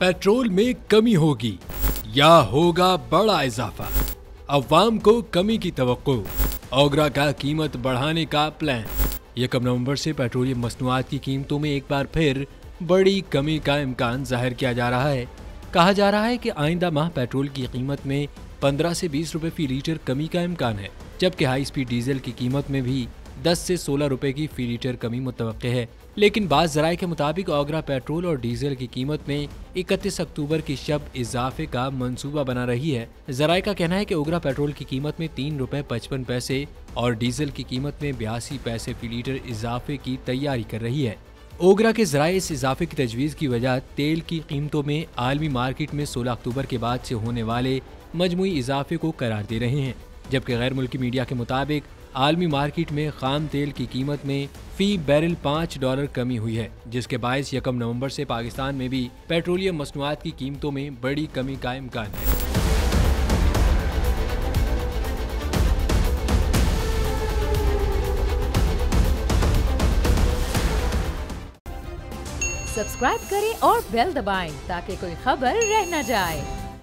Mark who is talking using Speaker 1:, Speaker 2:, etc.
Speaker 1: Petrol में कमी होगी या होगा बड़ा इजाफा, अवाम को कमी की तवक्को, ओगरा का कीमत बढ़ाने का प्लान। 1 नवंबर से पेट्रोलियम मसनूआत की कीमतों में एक बार फिर बड़ी कमी का इम्कान जाहिर किया जा रहा है। कहा जा रहा है कि आइंदा माह पेट्रोल की कीमत में 15 से 20 रुपए फी लीटर कमी का इम्कान है, जबकि हाई स्पीड डीजल की कीमत में भी 10 से 16 रुपए की फी लीटर कमी मुतवक्के है। लेकिन बाज़ ज़राए के मुताबिक ओगरा पेट्रोल और डीजल की कीमत में 31 अक्टूबर की शब इजाफे का मंसूबा बना रही है। ज़राए का कहना है कि ओगरा पेट्रोल की कीमत में 3 रुपए 55 पैसे और डीजल की कीमत में 82 पैसे फी लीटर इजाफे की तैयारी कर रही है। ओगरा के ज़राए इस इजाफे की तजवीज़ की वजह तेल की कीमतों में आलमी मार्केट में 16 अक्टूबर के बाद से होने वाले मजमूई इजाफे को करार दे रहे हैं, जबकि गैर मुल्की मीडिया के मुताबिक आलमी मार्केट में खाम तेल की कीमत में फी बैरल $5 कमी हुई है, जिसके बायस 1 नवंबर से पाकिस्तान में भी पेट्रोलियम मसनूआत की कीमतों में बड़ी कमी का इम्कान है।
Speaker 2: सब्सक्राइब करें और बेल दबाएं ताकि कोई खबर रह न जाए।